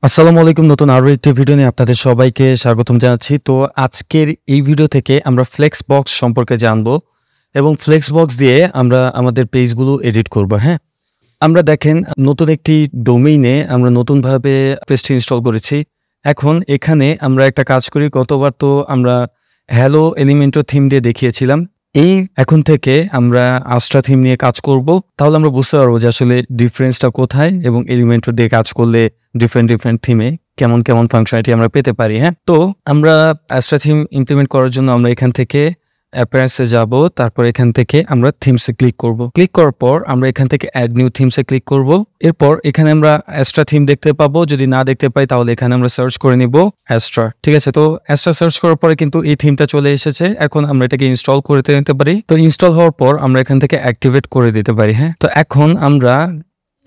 আসসালামু আলাইকুম। নতুন আরো একটি ভিডিও নিয়ে আপনাদের সবাইকে স্বাগতম জানাচ্ছি। তো আজকের এই ভিডিও থেকে আমরা ফ্লেক্সবক্স সম্পর্কে জানবো এবং ফ্লেক্সবক্স দিয়ে আমরা আমাদের পেজগুলো এডিট করব। হ্যাঁ, আমরা দেখেন নতুন একটি ডোমেইনে আমরা নতুনভাবে পেজটি ইনস্টল করেছি। এখন এখানে আমরা একটা কাজ করি, গতবার তো আমরা হ্যালো এলিমেন্টর থিম দিয়ে দেখিয়েছিলাম। এখন থেকে আমরা আস্ট্রা থিম নিয়ে কাজ করব। তাহলে আমরা বুঝতে পারবো যে আসলে ডিফারেন্সটা কোথায় এবং এলিমেন্টর দিয়ে কাজ করলে ডিফারেন্ট থিমে কেমন ফাংশনালিটি আমরা পেতে পারি। হ্যাঁ, তো আমরা আস্ট্রা থিম ইমপ্লিমেন্ট করার জন্য আমরা এখান থেকে অ্যাপিয়ারেন্সে যাব, তারপর এখান থেকে আমরা থিমসে ক্লিক করব। ক্লিক করার পর আমরা এখান থেকে অ্যাড নিউ থিমসে ক্লিক করব। এরপর এখানে আমরা অ্যাস্ট্রা থিম দেখতে পাবো। যদি না দেখতে পাই তাহলে এখানে আমরা সার্চ করে নিব অ্যাস্ট্রা। ঠিক আছে, তো অ্যাস্ট্রা সার্চ করার পরে কিন্তু এই থিমটা চলে এসেছে। এখন আমরা এটাকে ইনস্টল করে নিতে পারি। তো ইনস্টল হওয়ার পর আমরা এখান থেকে অ্যাক্টিভেট করে দিতে পারি। হ্যাঁ, তো এখন আমরা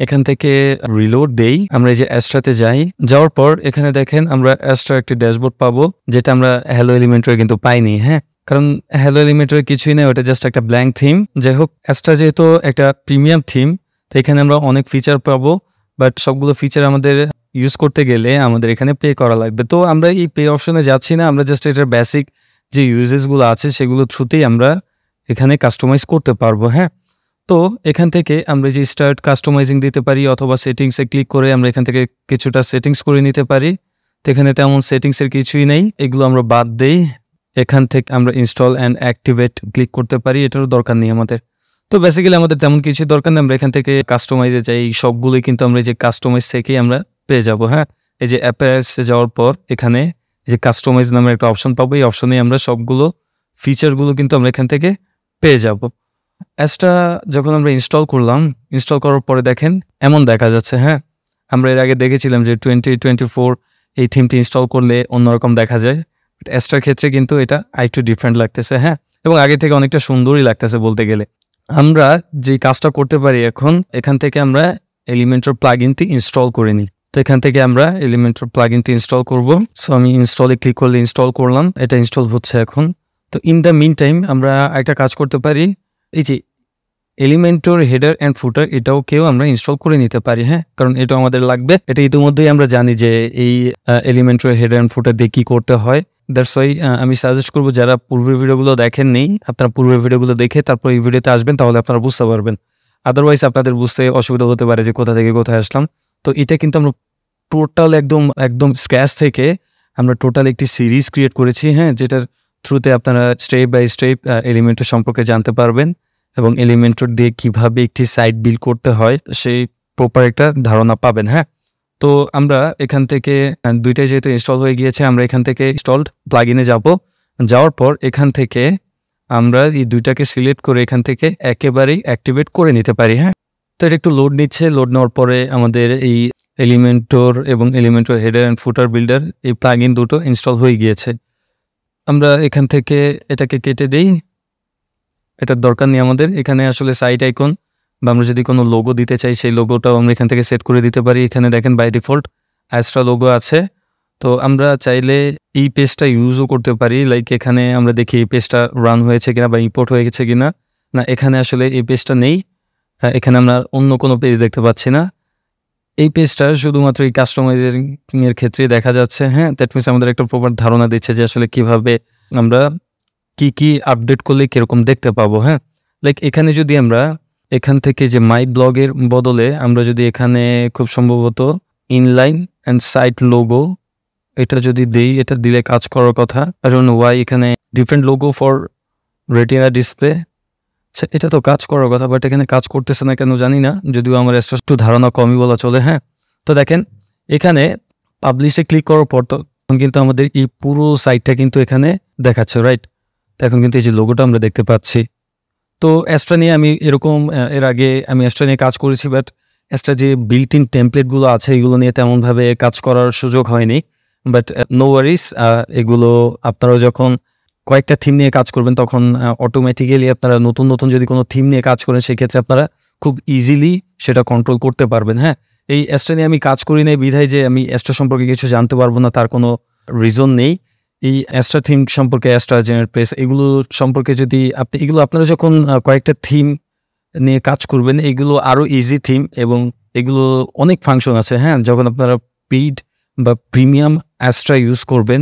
এখান থেকে রিলোড দেই। আমরা এই যে অ্যাস্ট্রাতে যাই, যাওয়ার পর এখানে দেখেন আমরা অ্যাস্ট্রা একটি ড্যাশবোর্ড পাবো, যেটা আমরা হ্যালো এলিমেন্টরে কিন্তু পাইনি। হ্যাঁ, কারণ হ্যালো এলিমেন্টরে কিছুই নেই, ওটা জাস্ট একটা ব্ল্যাঙ্ক থিম। যাই হোক, অ্যাস্ট্রা যেহেতু একটা প্রিমিয়াম থিম, তো এখানে আমরা অনেক ফিচার পাবো, বাট সবগুলো ফিচার আমাদের ইউজ করতে গেলে আমাদের এখানে পে করা লাগবে। তো আমরা এই পে অপশনে যাচ্ছি না, আমরা জাস্ট এটার বেসিক যে ইউজেসগুলো আছে সেগুলো থ্রুতেই আমরা এখানে কাস্টমাইজ করতে পারবো। হ্যাঁ, তো এখান থেকে আমরা যে স্টার্ট কাস্টমাইজিং দিতে পারি, অথবা সেটিংসে ক্লিক করে আমরা এখান থেকে কিছুটা সেটিংস করে নিতে পারি। তো এখানে তেমন সেটিংসের কিছুই নেই, এগুলো আমরা বাদ দেই। এখান থেকে আমরা ইনস্টল অ্যান্ড অ্যাক্টিভেট ক্লিক করতে পারি, এটারও দরকার নেই আমাদের। তো বেসিক্যালি আমাদের তেমন কিছু দরকার নেই, আমরা এখান থেকে কাস্টমাইজে যাই, সবগুলোই কিন্তু আমরা এই যে কাস্টমাইজ থেকেই আমরা পেয়ে যাব। হ্যাঁ, এই যে অ্যাপিয়ারেন্সে যাওয়ার পর এখানে যে কাস্টমাইজ নামের একটা অপশন পাবো, এই অপশনে আমরা সবগুলো ফিচারগুলো কিন্তু আমরা এখান থেকে পেয়ে যাব। অ্যাস্ট্রা যখন আমরা ইনস্টল করলাম, ইনস্টল করার পরে দেখেন এমন দেখা যাচ্ছে। হ্যাঁ, আমরা এর আগে দেখেছিলাম যে 2024 এই থিমটি ইনস্টল করলে অন্যরকম দেখা যায়। অ্যাস্ট্রার ক্ষেত্রে কিন্তু এটা আরেকটু ডিফারেন্ট লাগতেছে। হ্যাঁ, এবং আগে থেকে অনেকটা সুন্দরই লাগতেছে বলতে গেলে। আমরা যে কাজটা করতে পারি, এখন এখান থেকে আমরা এলিমেন্টর প্লাগইনটি ইনস্টল করে নিই। তো এখান থেকে আমরা এলিমেন্টর প্লাগইনটি ইনস্টল করব। সো আমি ইনস্টলে ক্লিক করলে ইনস্টল করলাম, এটা ইনস্টল হচ্ছে এখন। তো ইন দ্য মিন টাইম আমরা একটা কাজ করতে পারি, এই যে এলিমেন্টর হেডার অ্যান্ড ফুটার, এটাও আমরা ইনস্টল করে নিতে পারি। হ্যাঁ, কারণ এটা আমাদের লাগবে। এটা ইতিমধ্যেই আমরা জানি যে এই এলিমেন্টর হেডার অ্যান্ড ফুটার দিয়ে কি করতে হয়। দ্যাটস ওয়াই আমি সাজেস্ট করবো, যারা পূর্বের ভিডিওগুলো দেখেননি, আপনারা পূর্বের ভিডিওগুলো দেখে তারপর এই ভিডিওতে আসবেন, তাহলে আপনারা বুঝতে পারবেন। আদারওয়াইজ আপনাদের বুঝতে অসুবিধা হতে পারে যে কোথা থেকে কোথায় আসলাম। তো এটা কিন্তু আমরা টোটাল একদম স্ক্র্যাচ থেকে আমরা টোটাল একটি সিরিজ ক্রিয়েট করেছি। হ্যাঁ, যেটার থ্রুতে আপনারা স্টেপ বাই স্টেপ এলিমেন্টর সম্পর্কে জানতে পারবেন এবং এলিমেন্টর দিয়ে কিভাবে একটি সাইট বিল্ড করতে হয় সেই প্রপার একটা ধারণা পাবেন। হ্যাঁ, তো আমরা এখান থেকে দুইটাই যেহেতু ইনস্টল হয়ে গিয়েছে, আমরা এখান থেকে ইনস্টলড প্লাগইনে যাব। যাওয়ার পর এখান থেকে আমরা এই দুইটাকে সিলেক্ট করে এখান থেকে একেবারেই অ্যাক্টিভেট করে নিতে পারি। হ্যাঁ, তো এটা একটু লোড নিচ্ছে। লোড নেওয়ার পরে আমাদের এই এলিমেন্টর এবং Elementor header and footer builder এই প্লাগইন দুটো ইনস্টল হয়ে গিয়েছে। আমরা এখান থেকে এটাকে কেটে দিই, এটার দরকার নেই আমাদের। এখানে আসলে সাইট আইকন বা আমরা যদি কোনো লোগো দিতে চাই, সেই লোগোটাও আমরা এখান থেকে সেট করে দিতে পারি। এখানে দেখেন বাই ডিফল্ট অ্যাস্ট্রা লোগো আছে। তো আমরা চাইলে এই পেজটা ইউজও করতে পারি। লাইক এখানে আমরা দেখি এই পেজটা রান হয়েছে কিনা বা ইম্পোর্ট হয়ে গেছে কিনা। না, এখানে আসলে এই পেজটা নেই। এখানে আমরা অন্য কোনো পেজ দেখতে পাচ্ছি না। এই পেজটা শুধুমাত্র এই কাস্টমাইজিং এর ক্ষেত্রে দেখা যাচ্ছে। হ্যাঁ, দ্যাট মিনস আমাদের একটা প্রপার ধারণা দিচ্ছে যে আসলে কিভাবে আমরা কি আপডেট করলে কিরকম দেখতে পাবো। হ্যাঁ, লাইক এখানে যদি আমরা এখান থেকে যে মাই ব্লগের বদলে আমরা যদি এখানে খুব সম্ভবত ইনলাইন অ্যান্ড সাইট লোগো এটা যদি দিই, এটা দিলে কাজ করার কথা। কারণ ওয়াই এখানে different logo for retina display, এটা তো কাজ করার কথা, বাট এখানে কাজ করতেছে না কেন জানি না, যদিও আমার একটু ধারণা কমই বলা চলে। হ্যাঁ, তো দেখেন এখানে পাবলিশে ক্লিক করার পর তখন কিন্তু আমাদের এই পুরো সাইটটা কিন্তু এখানে দেখাচ্ছে, রাইট? এখন কিন্তু এই যে লোগোটা আমরা দেখতে পাচ্ছি। তো অ্যাস্ট্রা নিয়ে আমি এরকম এর আগে আমি অ্যাস্ট্রা নিয়ে কাজ করেছি, বাট অ্যাস্ট্রা যে বিল্ট ইন টেমপ্লেটগুলো আছে এগুলো নিয়ে তেমনভাবে কাজ করার সুযোগ হয়নি। বাট নো ওয়ারিস, এগুলো আপনারা যখন কয়েকটা থিম নিয়ে কাজ করবেন তখন অটোমেটিক্যালি আপনারা নতুন যদি কোনো থিম নিয়ে কাজ করেন, সেক্ষেত্রে আপনারা খুব ইজিলি সেটা কন্ট্রোল করতে পারবেন। হ্যাঁ, এই অ্যাস্ট্রা নিয়ে আমি কাজ করি নাই বিধায় যে আমি অ্যাস্ট্রা সম্পর্কে কিছু জানতে পারবো না, তার কোনো রিজন নেই। এই অ্যাস্ট্রা থিম সম্পর্কে, অ্যাস্ট্রা জেনারেট প্রেস, এগুলো সম্পর্কে যদি আপনারা যখন কয়েকটা থিম নিয়ে কাজ করবেন, এগুলো আরও ইজি থিম এবং এগুলো অনেক ফাংশন আছে। হ্যাঁ, যখন আপনারা পেইড বা প্রিমিয়াম অ্যাস্ট্রা ইউজ করবেন,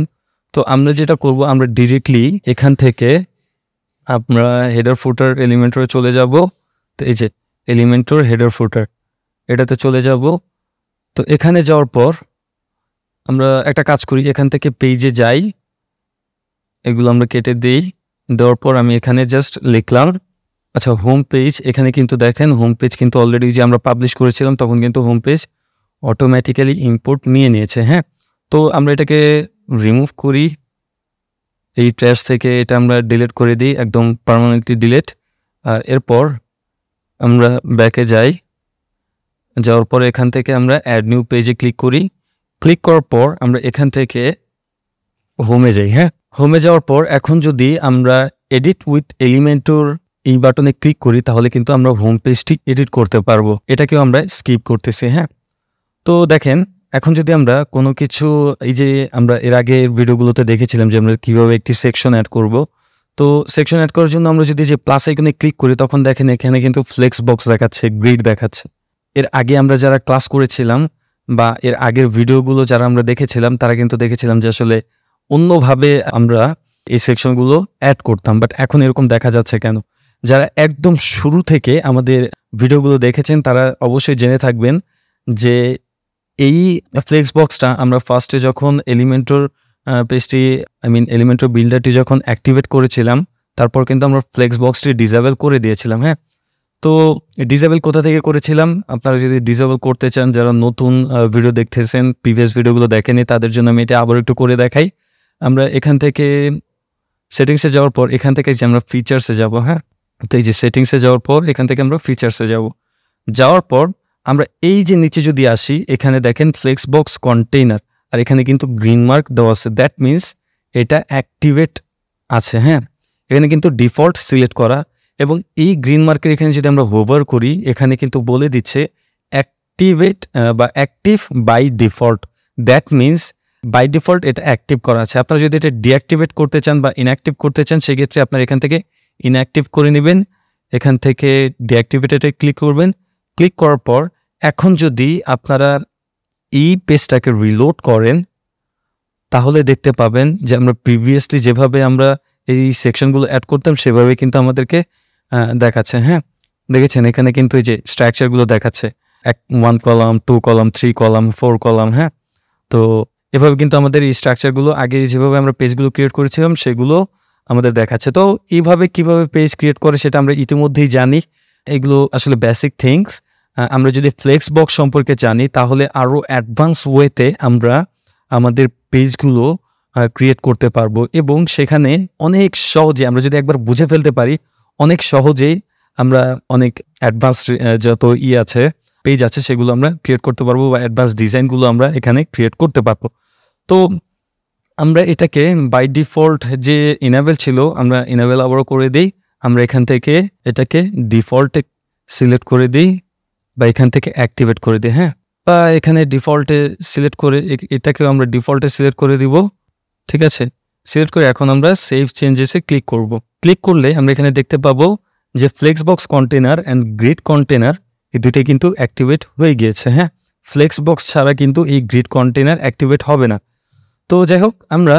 তো আমরা যেটা করব, আমরা ডিরেক্টলি এখান থেকে আমরা হেডার ফুটার এলিমেন্টরে চলে যাব। তো এই যে এলিমেন্টর হেডার ফুটার, এটাতে চলে যাব। তো এখানে যাওয়ার পর আমরা একটা কাজ করি, এখান থেকে পেজে যাই, এগুলো আমরা কেটে দিই। দেওয়ার পর আমি এখানে জাস্ট লিখলাম, আচ্ছা হোম পেজ। এখানে কিন্তু দেখেন হোম পেজ কিন্তু অলরেডি যে আমরা পাবলিশ করেছিলাম তখন কিন্তু হোম পেজ অটোমেটিক্যালি ইম্পোর্ট নিয়ে নিয়েছে। হ্যাঁ, তো আমরা এটাকে রিমুভ করি এই ট্র্যাশ থেকে, এটা আমরা ডিলিট করে দিই, একদম পার্মানেন্টলি ডিলিট। আর এরপর আমরা ব্যাকে যাই, যাওয়ার পর এখান থেকে আমরা অ্যাড নিউ পেজে ক্লিক করি। ক্লিক করার পর আমরা এখান থেকে হোমে যাই। হ্যাঁ, হোমে যাওয়ার পর এখন যদি আমরা এডিট উইথ এলিমেন্টর এই বাটনে ক্লিক করি তাহলে কিন্তু আমরা হোম পেজটি এডিট করতে পারবো, এটাকেও আমরা স্কিপ করতেছি। হ্যাঁ, তো দেখেন এখন যদি আমরা কোনো কিছু, এই যে আমরা এর আগে ভিডিওগুলোতে দেখেছিলাম যে আমরা কীভাবে একটি সেকশন অ্যাড করব। তো সেকশন অ্যাড করার জন্য আমরা যদি যে প্লাস আইকনে ক্লিক করি তখন দেখেন এখানে কিন্তু ফ্লেক্স বক্স দেখাচ্ছে, গ্রিড দেখাচ্ছে। এর আগে আমরা যারা ক্লাস করেছিলাম বা এর আগের ভিডিওগুলো যারা আমরা দেখেছিলাম তারা কিন্তু দেখেছিলাম যে আসলে অন্যভাবে আমরা এই সেকশনগুলো অ্যাড করতাম, বাট এখন এরকম দেখা যাচ্ছে কেন? যারা একদম শুরু থেকে আমাদের ভিডিওগুলো দেখেছেন তারা অবশ্যই জেনে থাকবেন যে এই ফ্লেক্স বক্সটা আমরা ফার্স্টে যখন এলিমেন্টর পেজটি এলিমেন্টর বিল্ডারটি যখন অ্যাক্টিভেট করেছিলাম তারপর কিন্তু আমরা ফ্লেক্স বক্সটি ডিসেবল করে দিয়েছিলাম। হ্যাঁ, তো ডিসেবল কোথা থেকে করেছিলাম? আপনারা যদি ডিসেবল করতে চান, যারা নতুন ভিডিও দেখতেছেন, প্রিভিয়াস ভিডিওগুলো দেখেনি, তাদের জন্য আমি এটা আবার একটু করে দেখাই। আমরা এখান থেকে সেটিংসে যাওয়ার পর এখান থেকে যে আমরা ফিচার্সে যাব। হ্যাঁ, তো এই যে সেটিংসে যাওয়ার পর এখান থেকে আমরা ফিচার্সে যাব। যাওয়ার পর আমরা এই যে নিচে যদি আসি, এখানে দেখেন ফ্লেক্স বক্স কন্টেইনার, আর এখানে কিন্তু গ্রিন মার্ক দেওয়া আছে, দ্যাট মিনস এটা অ্যাক্টিভেট আছে। হ্যাঁ, এখানে কিন্তু ডিফল্ট সিলেক্ট করা, এবং এই গ্রিন মার্কের এখানে যদি আমরা হোভার করি এখানে কিন্তু বলে দিচ্ছে অ্যাক্টিভেট বা active by default, that means by default এটা অ্যাক্টিভ করা আছে। আপনারা যদি এটা ডিঅ্যাক্টিভেট করতে চান বা ইনঅ্যাক্টিভ করতে চান সেক্ষেত্রে আপনারা এখান থেকে ইনঅ্যাক্টিভ করে নেবেন, এখান থেকে ডিঅ্যাক্টিভেটেডে ক্লিক করবেন। ক্লিক করার পর এখন যদি আপনারা এই পেজটাকে রিলোড করেন তাহলে দেখতে পাবেন যে আমরা প্রিভিয়াসলি যেভাবে আমরা এই সেকশনগুলো অ্যাড করতাম সেভাবে কিন্তু আমাদেরকে দেখাচ্ছে। হ্যাঁ, দেখেছেন এখানে কিন্তু এই যে স্ট্রাকচারগুলো দেখাচ্ছে, 1 কলাম, 2 কলাম, 3 কলাম, 4 কলাম। হ্যাঁ, তো এভাবে কিন্তু আমাদের এই স্ট্রাকচারগুলো আগে যেভাবে আমরা পেজগুলো ক্রিয়েট করেছিলাম সেগুলো আমাদের দেখাচ্ছে। তো এইভাবে কিভাবে পেজ ক্রিয়েট করে সেটা আমরা ইতিমধ্যেই জানি, এগুলো আসলে বেসিক থিংস। আমরা যদি ফ্লেক্স বক্স সম্পর্কে জানি তাহলে আরও অ্যাডভান্স ওয়েতে আমরা আমাদের পেজগুলো ক্রিয়েট করতে পারবো, এবং সেখানে অনেক সহজে আমরা যদি একবার বুঝে ফেলতে পারি অনেক সহজেই আমরা অনেক অ্যাডভান্স যত আছে পেজ আছে সেগুলো আমরা ক্রিয়েট করতে পারবো, বা অ্যাডভান্স ডিজাইনগুলো আমরা এখানে ক্রিয়েট করতে পারবো। তো আমরা এটাকে বাই ডিফল্ট যে ইনেবল ছিল আমরা ইনেবল আবারও করে দিই, আমরা এখান থেকে এটাকে ডিফল্টে সিলেক্ট করে দিই বা এখান থেকে অ্যাক্টিভেট করে দিই। হ্যাঁ, বা এখানে ডিফল্টে সিলেক্ট করে এটাকেও আমরা ডিফল্টে সিলেক্ট করে দিব। ঠিক আছে, সিলেক্ট করে এখন আমরা সেভ চেঞ্জেসে ক্লিক করব। ক্লিক করলে আমরা এখানে দেখতে পাবো যে flex box container and grid container এই দুটোই কিন্তু অ্যাক্টিভেট হয়ে গিয়েছে। হ্যাঁ, ফ্লেক্স বক্স ছাড়া কিন্তু এই গ্রিড কন্টেনার অ্যাক্টিভেট হবে না। তো যাই হোক, আমরা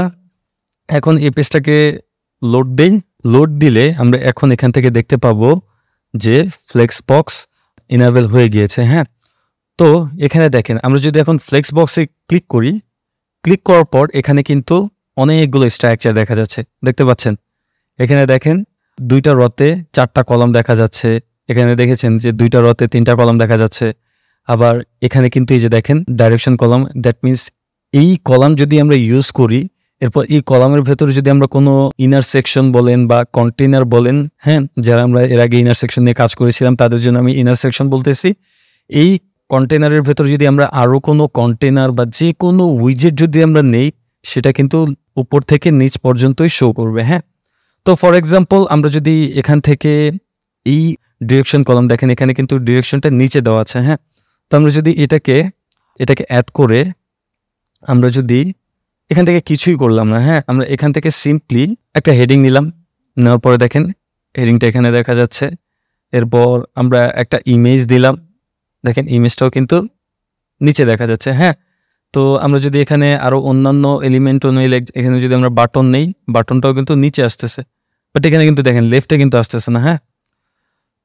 এখন এই পেজটাকে লোড দিই। লোড দিলে আমরা এখন এখান থেকে দেখতে পাবো যে ফ্লেক্স বক্স ইনেবল হয়ে গিয়েছে। হ্যাঁ, তো এখানে দেখেন আমরা যদি এখন ফ্লেক্স বক্সে ক্লিক করি, ক্লিক করার পর এখানে কিন্তু অনেকগুলো স্ট্রাকচার দেখা যাচ্ছে, দেখতে পাচ্ছেন। এখানে দেখেন 2টা রতে 4টা কলাম দেখা যাচ্ছে, এখানে দেখেছেন যে 2টা রতে 3টা কলাম দেখা যাচ্ছে। আবার এখানে কিন্তু এই যে দেখেন ডাইরেকশন কলাম, দ্যাট মিনস এই কলাম যদি আমরা ইউজ করি এরপর এই কলামের ভেতরে যদি আমরা কোনো ইনার সেকশন বলেন বা কন্টেইনার বলেন, হ্যাঁ, যারা আমরা এর আগে ইনার সেকশন নিয়ে কাজ করেছিলাম তাদের জন্য আমি ইনার সেকশন বলতেছি, এই কন্টেইনারের ভেতর যদি আমরা আরও কোনো কন্টেইনার বা যে কোনো উইজেট যদি আমরা নেই সেটা কিন্তু উপর থেকে নিচ পর্যন্তই শো করবে। হ্যাঁ, তো ফর এক্সাম্পল আমরা যদি এখান থেকে এই ডিরেকশন কলাম দেখেন, এখানে কিন্তু ডিরেকশনটা নিচে দেওয়া আছে। হ্যাঁ, তো আমরা যদি এটাকে অ্যাড করে আমরা যদি এখান থেকে কিছুই করলাম না, হ্যাঁ, আমরা এখান থেকে সিম্পলি একটা হেডিং নিলাম, নেওয়ার পরে দেখেন হেডিংটা এখানে দেখা যাচ্ছে। এরপর আমরা একটা ইমেজ দিলাম, দেখেন ইমেজটাও কিন্তু নিচে দেখা যাচ্ছে। হ্যাঁ, তো আমরা যদি এখানে আরও অন্যান্য এলিমেন্টও নেই, এখানে যদি আমরা বাটন নেই, বাটনটাও কিন্তু নিচে আসতেছে, বাট এখানে কিন্তু দেখেন লেফটে কিন্তু আসতেছে না। হ্যাঁ,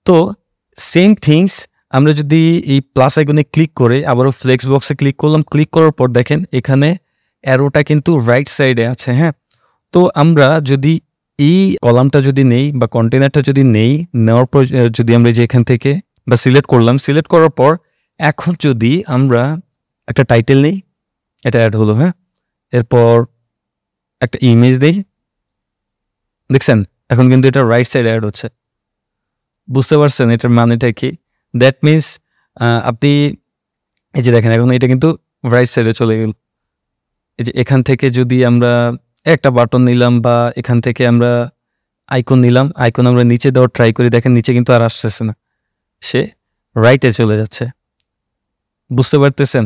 তো সেম থিংস আমরা যদি এই প্লাস আইকনে ক্লিক করে আবারও ফ্লেক্স বক্সে ক্লিক করলাম, ক্লিক করার পর দেখেন এখানে অ্যারোটা কিন্তু রাইট সাইডে আছে। হ্যাঁ, তো আমরা যদি এই কলামটা যদি নেই বা কন্টেনারটা যদি নেই, নেওয়ার পর যদি আমরা যে এখান থেকে বা সিলেক্ট করলাম, সিলেক্ট করার পর এখন যদি আমরা একটা টাইটেল নেই, এটা অ্যাড হলো। হ্যাঁ, এরপর একটা ইমেজ দেই, দেখছেন এখন কিন্তু এটা রাইট সাইডে অ্যাড হচ্ছে। বুঝতে পারছেন এটার মানেটা কি? দ্যাট মিনস আপনি এই যে দেখেন এখন এটা কিন্তু রাইট সাইডে চলে গেল। এই যে এখান থেকে যদি আমরা একটা বাটন নিলাম বা এখান থেকে আমরা আইকন নিলাম, আইকন আমরা নিচে দেওয়ার ট্রাই করি, দেখেন নিচে কিন্তু আর আসতেছে না, সে রাইটে চলে যাচ্ছে। বুঝতে পারতেছেন?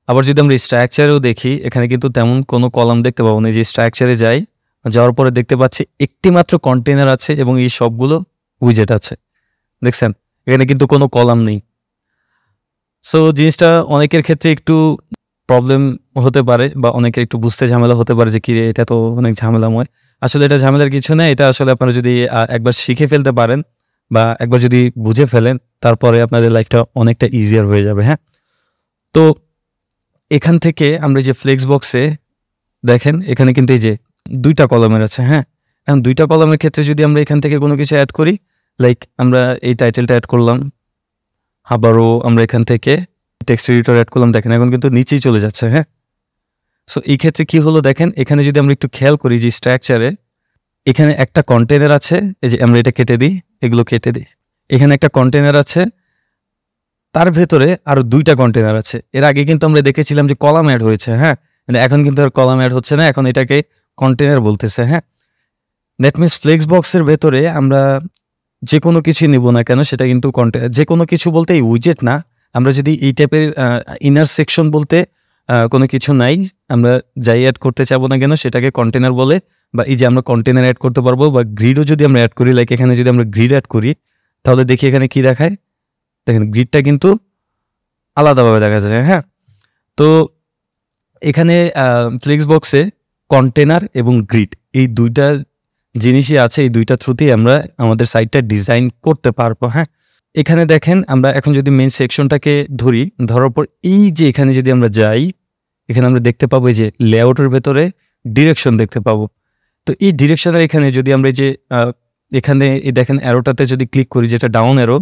আবার যদি আমরা স্ট্রাকচারেও দেখি, এখানে কিন্তু তেমন কোনো কলাম দেখতে পাবো না। যে স্ট্রাকচারে যাই, যাওয়ার পরে দেখতে পাচ্ছি একটি মাত্র কন্টেনার আছে এবং এই সবগুলো উইজেট আছে। দেখছেন এখানে কিন্তু কোনো কলাম নেই। সো জিনিসটা অনেকের ক্ষেত্রে একটু প্রবলেম হতে পারে বা অনেকের একটু বুঝতে ঝামেলা হতে পারে যে কি রে, এটা তো অনেক ঝামেলাময়। আসলে এটা ঝামেলার কিছু না, এটা আসলে আপনারা যদি একবার শিখে ফেলতে পারেন বা একবার যদি বুঝে ফেলেন, তারপরে আপনাদের লাইফটা অনেকটা ইজিয়ার হয়ে যাবে। হ্যাঁ, তো এখান থেকে আমরা যে ফ্লেক্স বক্সে দেখেন এখানে কিন্তু এই যে 2টা কলামের আছে। হ্যাঁ, এখন 2টা কলামের ক্ষেত্রে যদি আমরা এখান থেকে কোনো কিছু অ্যাড করি, লাইক আমরা এই টাইটেলটা অ্যাড করলাম, আবারও আমরা এখান থেকে টেক্সট এডিটর অ্যাড করলাম, দেখেন এখন কিন্তু নিচেই চলে যাচ্ছে। হ্যাঁ, সো এই ক্ষেত্রে কি হলো দেখেন, এখানে যদি আমরা একটু খেয়াল করি যে স্ট্রাকচারে এখানে একটা কন্টেনার আছে, এই যে আমরা এটা কেটে দিই, এগুলো কেটে দিই, এখানে একটা কন্টেনার আছে, তার ভেতরে আরো 2টা কন্টেনার আছে। এর আগে কিন্তু আমরা দেখেছিলাম যে কলাম অ্যাড হয়েছে। হ্যাঁ, এখন কিন্তু আর কলাম অ্যাড হচ্ছে না, এখন এটাকে কন্টেনার বলতেছে। হ্যাঁ, দ্যাট মিনস ফ্লেক্স বক্সের ভেতরে আমরা যে কোনো কিছু নিব না কেন, সেটা কিন্তু যে কোনো কিছু বলতে এই উইজেট না, আমরা যদি এই টাইপের ইনার সেকশন বলতে কোনো কিছু নাই, আমরা যাই অ্যাড করতে চাবো না কেন সেটাকে কন্টেনার বলে, বা এই যে আমরা কন্টেনার অ্যাড করতে পারবো বা গ্রিডও যদি আমরা অ্যাড করি, লাইক এখানে যদি আমরা গ্রিড অ্যাড করি, তাহলে দেখি এখানে কি দেখায়, দেখেন গ্রিডটা কিন্তু আলাদাভাবে দেখা যায়। হ্যাঁ, তো এখানে ফ্লেক্স বক্সে কন্টেনার এবং গ্রিড এই 2টা জিনিসই আছে, এই 2টা থ্রুতেই আমরা আমাদের সাইটটা ডিজাইন করতে পারবো। হ্যাঁ, এখানে দেখেন আমরা এখন যদি মেইন সেকশনটাকে ধরি, ধরার পর এই যে এখানে যদি আমরা যাই, এখানে আমরা দেখতে পাবো এই যে লেআউটের ভেতরে ডিরেকশন দেখতে পাবো। তো এই ডিরেকশনের এখানে যদি আমরা এই যে এখানে এই দেখেন অ্যারোটাতে যদি ক্লিক করি, যেটা ডাউন অ্যারো,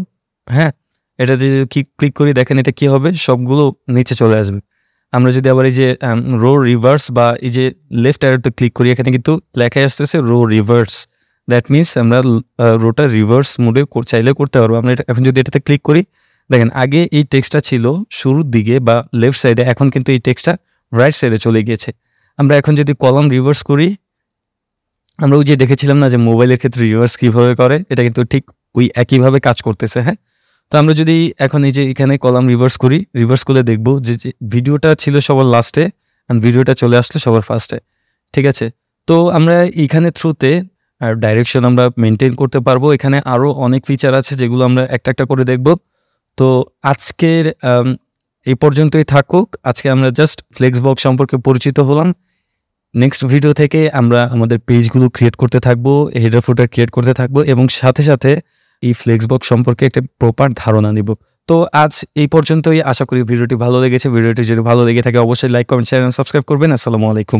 হ্যাঁ এটা যদি ক্লিক করি, দেখেন এটা কি হবে, সবগুলো নিচে চলে আসবে। আমরা যদি আবার এই যে রো রিভার্স বা এই যে লেফট অ্যারোতে ক্লিক করি, এখানে কিন্তু লেখাই আসতেছে রো রিভার্স। দ্যাট মিনস আমরা রোটা রিভার্স মোডে চাইলে করতে পারবো। আমরা এখন যদি এটাতে ক্লিক করি, দেখেন আগে এই টেক্সটটা ছিল শুরুর দিকে বা লেফট সাইডে, এখন কিন্তু এই টেক্সটটা রাইট সাইডে চলে গিয়েছে। আমরা এখন যদি কলাম রিভার্স করি, আমরা ওই যে দেখেছিলাম না যে মোবাইলের ক্ষেত্রে রিভার্স কীভাবে করে, এটা কিন্তু ঠিক ওই একইভাবে কাজ করতেছে। হ্যাঁ, তো আমরা যদি এখন এই যে এখানে কলাম রিভার্স করি, রিভার্স করলে দেখবো যে ভিডিওটা ছিল সবার লাস্টে আর ভিডিওটা চলে আসলো সবার ফার্স্টে। ঠিক আছে, তো আমরা এইখানে থ্রুতে ডাইরেকশন আমরা মেনটেন করতে পারবো। এখানে আরও অনেক ফিচার আছে যেগুলো আমরা একটা একটা করে দেখব। তো আজকের এই পর্যন্তই থাকুক। আজকে আমরা জাস্ট ফ্লেক্স বক্স সম্পর্কে পরিচিত হলাম। নেক্সট ভিডিও থেকে আমরা আমাদের পেজগুলো ক্রিয়েট করতে থাকবো, হেডার ফুটার ক্রিয়েট করতে থাকবো এবং সাথে সাথে এই ফ্লেক্স বক্স সম্পর্কে একটা প্রপার ধারণা নিব। তো আজ এই পর্যন্তই, আশা করি ভিডিওটি ভালো লেগেছে। ভিডিওটি যদি ভালো লেগে থাকে অবশ্যই লাইক, কমেন্ট, শেয়ার এবং সাবস্ক্রাইব করবেন। আসসালামু আলাইকুম।